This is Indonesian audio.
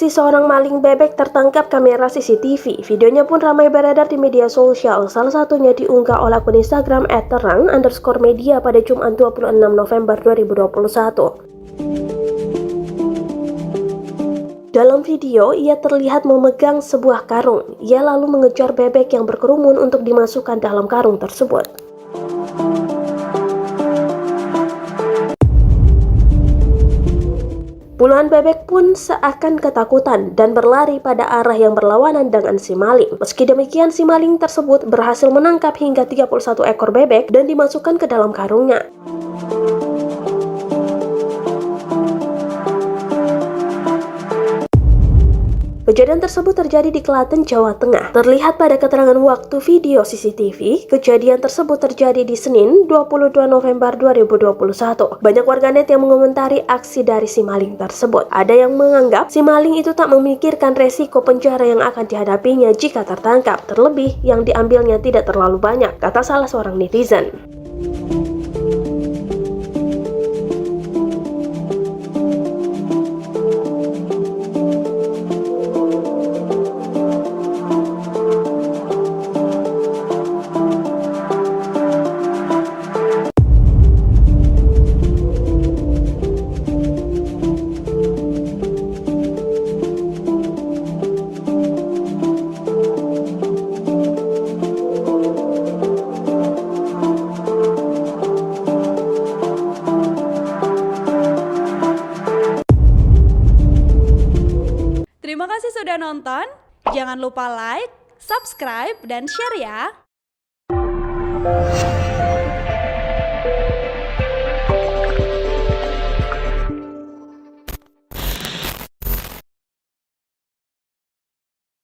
Aksi seorang maling bebek tertangkap kamera CCTV. Videonya pun ramai beredar di media sosial. Salah satunya diunggah oleh akun Instagram @terang_media pada Jumat 26 November 2021. Dalam video, ia terlihat memegang sebuah karung. Ia lalu mengejar bebek yang berkerumun untuk dimasukkan dalam karung tersebut. Puluhan bebek pun seakan ketakutan dan berlari pada arah yang berlawanan dengan si maling. Meski demikian, si maling tersebut berhasil menangkap hingga 31 ekor bebek dan dimasukkan ke dalam karungnya. Kejadian tersebut terjadi di Klaten, Jawa Tengah. Terlihat pada keterangan waktu video CCTV, kejadian tersebut terjadi di Senin 22 November 2021. Banyak warganet yang mengomentari aksi dari si maling tersebut. Ada yang menganggap si maling itu tak memikirkan resiko penjara yang akan dihadapinya jika tertangkap, terlebih yang diambilnya tidak terlalu banyak, kata salah seorang netizen. Terima kasih sudah nonton. Jangan lupa like, subscribe, dan share ya.